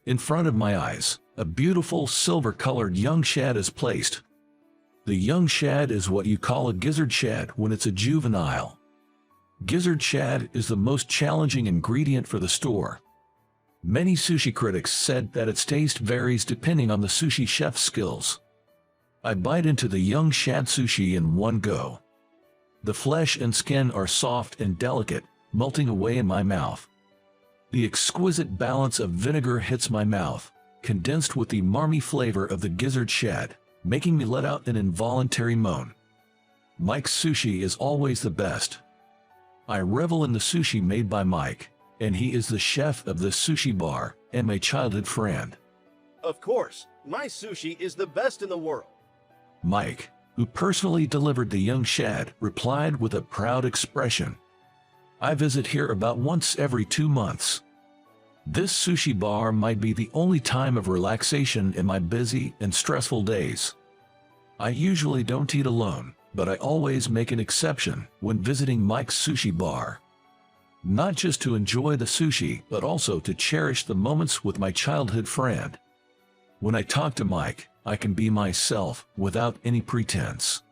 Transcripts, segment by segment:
In front of my eyes, a beautiful silver-colored young shad is placed. The young shad is what you call a gizzard shad when it's a juvenile. Gizzard shad is the most challenging ingredient for the store. Many sushi critics said that its taste varies depending on the sushi chef's skills. I bite into the young shad sushi in one go. The flesh and skin are soft and delicate, melting away in my mouth. The exquisite balance of vinegar hits my mouth, condensed with the umami flavor of the gizzard shad, making me let out an involuntary moan. Mike's sushi is always the best. I revel in the sushi made by Mike, and he is the chef of this sushi bar and my childhood friend. Of course, my sushi is the best in the world. Mike, who personally delivered the young shad, replied with a proud expression. I visit here about once every 2 months. This sushi bar might be the only time of relaxation in my busy and stressful days. I usually don't eat alone, but I always make an exception when visiting Mike's sushi bar. Not just to enjoy the sushi, but also to cherish the moments with my childhood friend. When I talk to Mike, I can be myself without any pretense.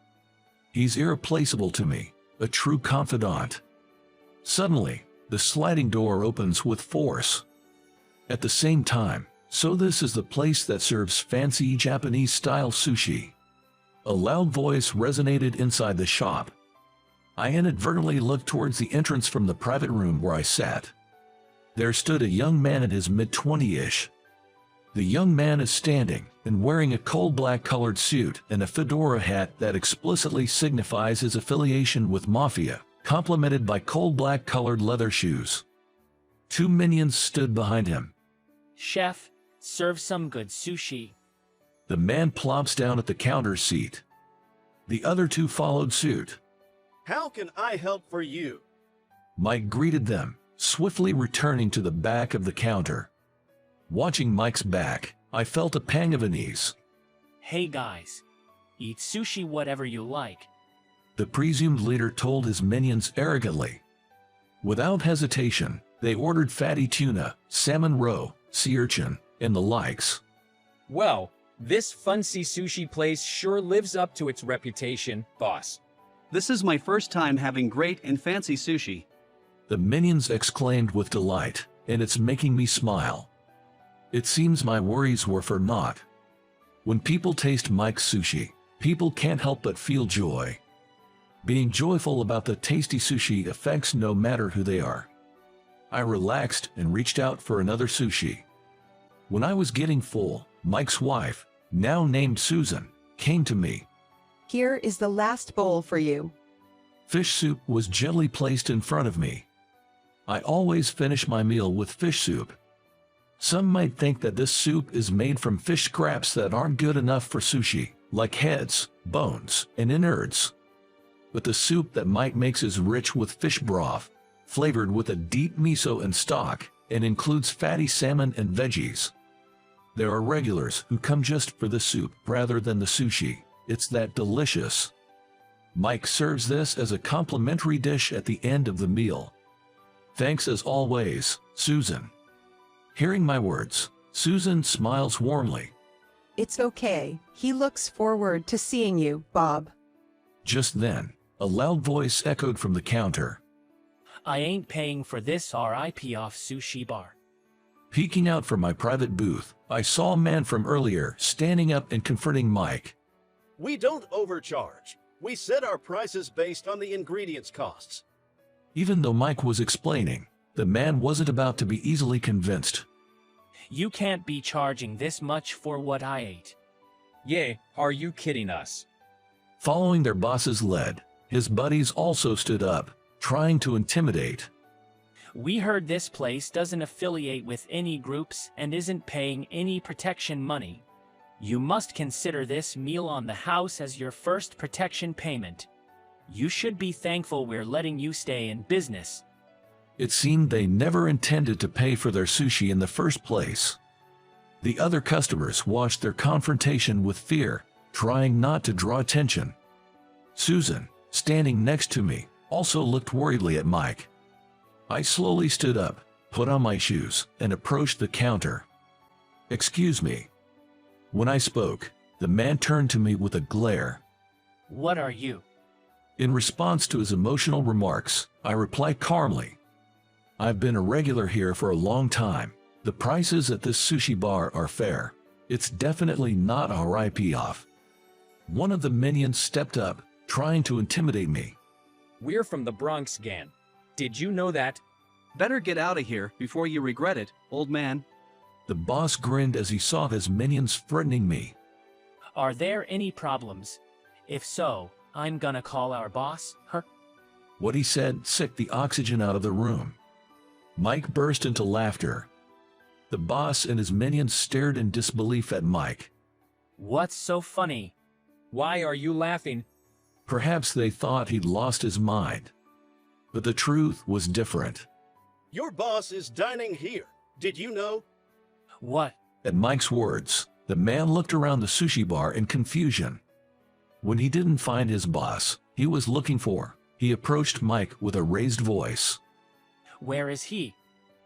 He's irreplaceable to me, a true confidant. Suddenly, the sliding door opens with force. At the same time, so this is the place that serves fancy Japanese-style sushi. A loud voice resonated inside the shop. I inadvertently looked towards the entrance from the private room where I sat. There stood a young man in his mid-20-ish. The young man is standing and wearing a coal black colored suit and a fedora hat that explicitly signifies his affiliation with Mafia, complemented by coal black colored leather shoes. 2 minions stood behind him. Chef, serve some good sushi. The man plops down at the counter seat. The other 2 followed suit. How can I help for you? Mike greeted them, swiftly returning to the back of the counter. Watching Mike's back, I felt a pang of unease. Hey guys, eat sushi whatever you like. The presumed leader told his minions arrogantly. Without hesitation, they ordered fatty tuna, salmon roe, sea urchin, and the likes. Well, this fancy sushi place sure lives up to its reputation, boss. This is my first time having great and fancy sushi. The minions exclaimed with delight, and it's making me smile. It seems my worries were for naught. When people taste Mike's sushi, people can't help but feel joy. Being joyful about the tasty sushi affects no matter who they are. I relaxed and reached out for another sushi. When I was getting full, Mike's wife, now named Susan, came to me. Here is the last bowl for you. Fish soup was gently placed in front of me. I always finish my meal with fish soup. Some might think that this soup is made from fish scraps that aren't good enough for sushi, like heads, bones, and innards. But the soup that Mike makes is rich with fish broth, flavored with a deep miso and stock, and includes fatty salmon and veggies. There are regulars who come just for the soup rather than the sushi. It's that delicious. Mike serves this as a complimentary dish at the end of the meal. Thanks as always, Susan. Hearing my words, Susan smiles warmly. It's okay. He looks forward to seeing you, Bob. Just then, a loud voice echoed from the counter. I ain't paying for this RIP off sushi bar. Peeking out from my private booth, I saw a man from earlier standing up and confronting Mike. We don't overcharge. We set our prices based on the ingredients costs. Even though Mike was explaining, the man wasn't about to be easily convinced. You can't be charging this much for what I ate. Yeah, are you kidding us? Following their boss's lead, his buddies also stood up, trying to intimidate. We heard this place doesn't affiliate with any groups and isn't paying any protection money. You must consider this meal on the house as your first protection payment. You should be thankful we're letting you stay in business. It seemed they never intended to pay for their sushi in the first place. The other customers watched their confrontation with fear, trying not to draw attention. Susan, standing next to me, also looked worriedly at Mike. I slowly stood up, put on my shoes, and approached the counter. Excuse me. When I spoke, the man turned to me with a glare. What are you? In response to his emotional remarks, I replied calmly. I've been a regular here for a long time. The prices at this sushi bar are fair. It's definitely not a rip-off. One of the minions stepped up, trying to intimidate me. We're from the Bronx gang. Did you know that? Better get out of here before you regret it, old man. The boss grinned as he saw his minions threatening me. Are there any problems? If so, I'm gonna call our boss, her. What he said sucked the oxygen out of the room. Mike burst into laughter. The boss and his minions stared in disbelief at Mike. What's so funny? Why are you laughing? Perhaps they thought he'd lost his mind. But the truth was different. Your boss is dining here. Did you know? What? At Mike's words, the man looked around the sushi bar in confusion. When he didn't find his boss he was looking for, he approached Mike with a raised voice. Where is he?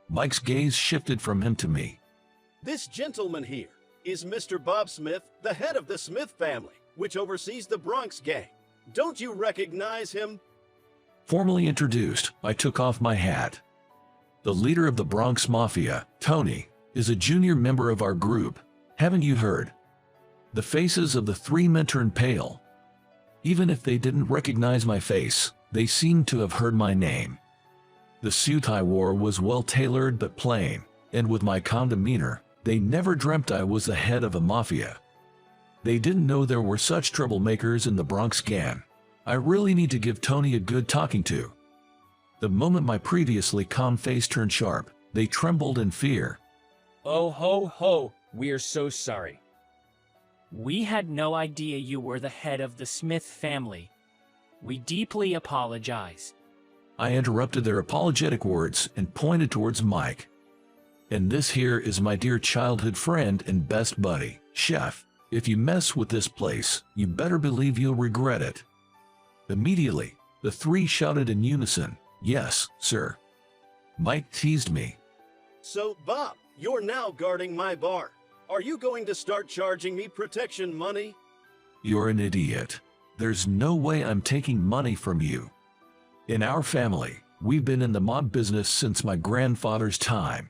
Mike's gaze shifted from him to me. This gentleman here is Mr. Bob Smith, the head of the Smith family, which oversees the Bronx gang. Don't you recognize him? Formally introduced, I took off my hat. The leader of the Bronx Mafia, Tony, is a junior member of our group. Haven't you heard? The faces of the three men turned pale. Even if they didn't recognize my face, they seemed to have heard my name. The suit I wore was well-tailored but plain, and with my calm demeanor, they never dreamt I was the head of a mafia. They didn't know there were such troublemakers in the Bronx gang. I really need to give Tony a good talking to. The moment my previously calm face turned sharp, they trembled in fear. Oh ho ho, we're so sorry. We had no idea you were the head of the Smith family. We deeply apologize. I interrupted their apologetic words and pointed towards Mike. And this here is my dear childhood friend and best buddy, Chef. If you mess with this place, you better believe you'll regret it. Immediately, the three shouted in unison, "Yes, sir." Mike teased me. So, Bob, you're now guarding my bar. Are you going to start charging me protection money? You're an idiot. There's no way I'm taking money from you. In our family, we've been in the mob business since my grandfather's time.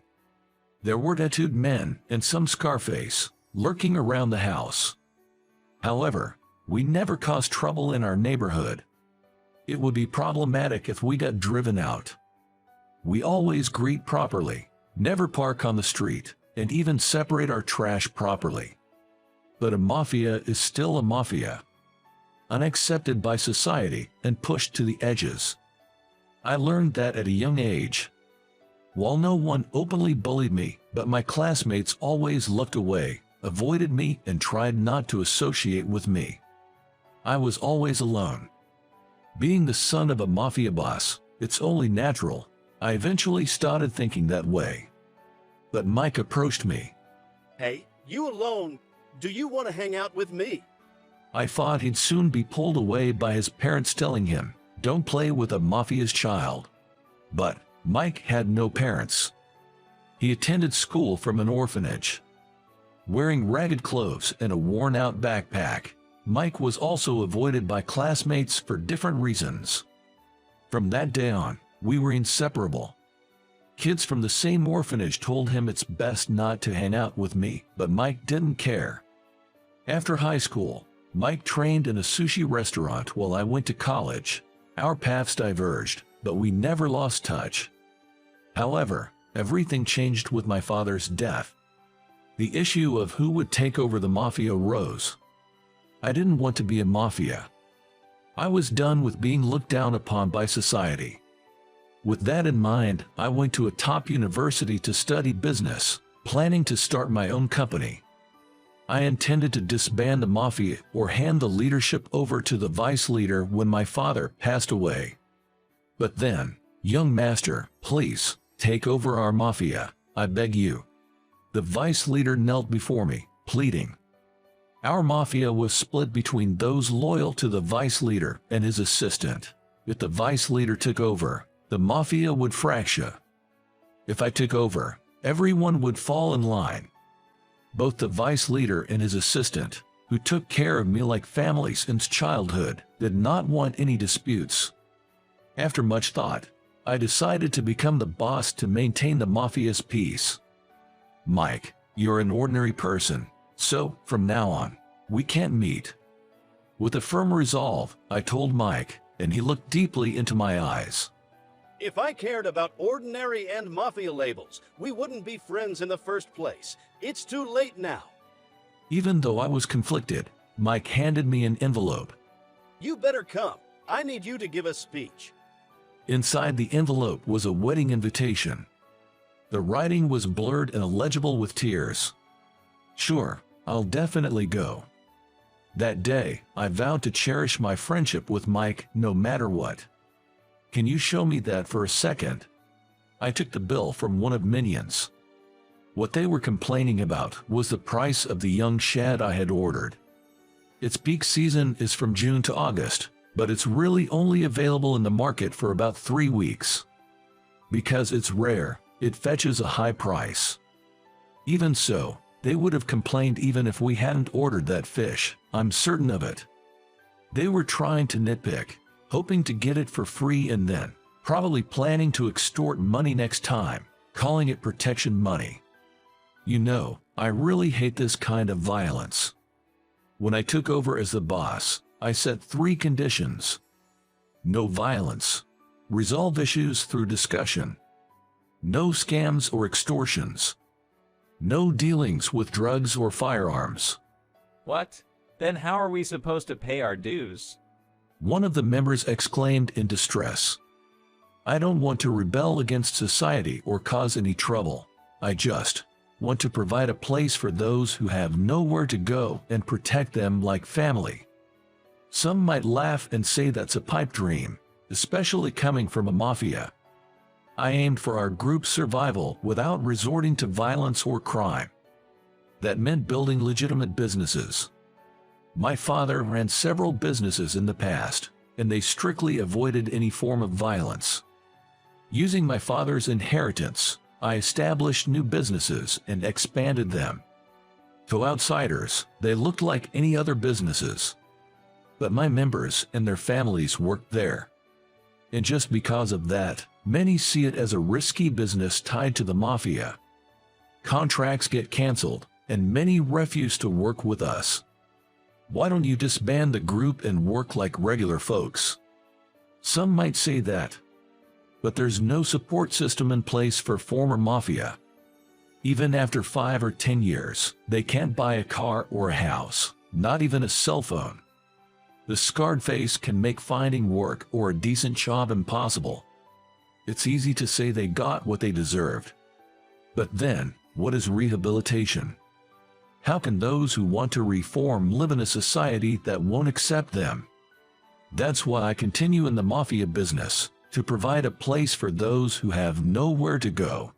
There were tattooed men and some Scarface lurking around the house. However, we never caused trouble in our neighborhood. It would be problematic if we got driven out. We always greet properly, never park on the street, and even separate our trash properly. But a mafia is still a mafia. Unaccepted by society and pushed to the edges. I learned that at a young age. While no one openly bullied me, but my classmates always looked away, avoided me, and tried not to associate with me. I was always alone. Being the son of a mafia boss, it's only natural. I eventually started thinking that way. But Mike approached me. Hey, you alone? Do you want to hang out with me? I thought he'd soon be pulled away by his parents telling him, "Don't play with a mafia's child." But Mike had no parents. He attended school from an orphanage. Wearing ragged clothes and a worn-out backpack, Mike was also avoided by classmates for different reasons. From that day on, we were inseparable. Kids from the same orphanage told him it's best not to hang out with me, but Mike didn't care. After high school, Mike trained in a sushi restaurant while I went to college. Our paths diverged, but we never lost touch. However, everything changed with my father's death. The issue of who would take over the mafia rose. I didn't want to be a mafia. I was done with being looked down upon by society. With that in mind, I went to a top university to study business, planning to start my own company. I intended to disband the mafia or hand the leadership over to the vice leader when my father passed away. But then, "Young master, please, take over our mafia, I beg you." The vice leader knelt before me, pleading. Our mafia was split between those loyal to the vice leader and his assistant. If the vice leader took over, the mafia would fracture. If I took over, everyone would fall in line. Both the vice leader and his assistant, who took care of me like family since childhood, did not want any disputes. After much thought, I decided to become the boss to maintain the mafia's peace. Mike, you're an ordinary person, so from now on, we can't meet. With a firm resolve, I told Mike, and he looked deeply into my eyes. If I cared about ordinary and mafia labels, we wouldn't be friends in the first place. It's too late now. Even though I was conflicted, Mike handed me an envelope. You better come. I need you to give a speech. Inside the envelope was a wedding invitation. The writing was blurred and illegible with tears. Sure, I'll definitely go. That day, I vowed to cherish my friendship with Mike no matter what. Can you show me that for a second? I took the bill from one of Minions. What they were complaining about was the price of the young shad I had ordered. Its peak season is from June to August, but it's really only available in the market for about 3 weeks. Because it's rare, it fetches a high price. Even so, they would have complained even if we hadn't ordered that fish, I'm certain of it. They were trying to nitpick, hoping to get it for free and then, probably planning to extort money next time, calling it protection money. You know, I really hate this kind of violence. When I took over as the boss, I set 3 conditions. No violence. Resolve issues through discussion. No scams or extortions. No dealings with drugs or firearms. What? Then how are we supposed to pay our dues? One of the members exclaimed in distress. I don't want to rebel against society or cause any trouble. I just want to provide a place for those who have nowhere to go and protect them like family. Some might laugh and say that's a pipe dream, especially coming from a mafia. I aimed for our group's survival without resorting to violence or crime. That meant building legitimate businesses. My father ran several businesses in the past, and they strictly avoided any form of violence. Using my father's inheritance, I established new businesses and expanded them. To outsiders, they looked like any other businesses. But my members and their families worked there. And just because of that, many see it as a risky business tied to the mafia. Contracts get canceled, and many refuse to work with us. Why don't you disband the group and work like regular folks? Some might say that. But there's no support system in place for former mafia. Even after 5 or 10 years, they can't buy a car or a house, not even a cell phone. The scarred face can make finding work or a decent job impossible. It's easy to say they got what they deserved. But then, what is rehabilitation? How can those who want to reform live in a society that won't accept them? That's why I continue in the mafia business, to provide a place for those who have nowhere to go.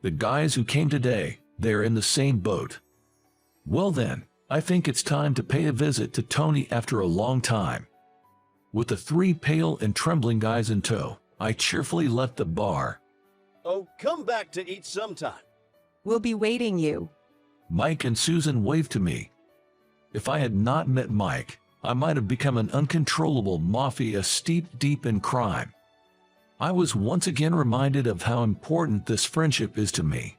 The guys who came today, they're in the same boat. Well then, I think it's time to pay a visit to Tony after a long time. With the 3 pale and trembling guys in tow, I cheerfully left the bar. Oh, come back to eat sometime. We'll be waiting you. Mike and Susan waved to me. If I had not met Mike, I might have become an uncontrollable mafia steeped deep in crime. I was once again reminded of how important this friendship is to me.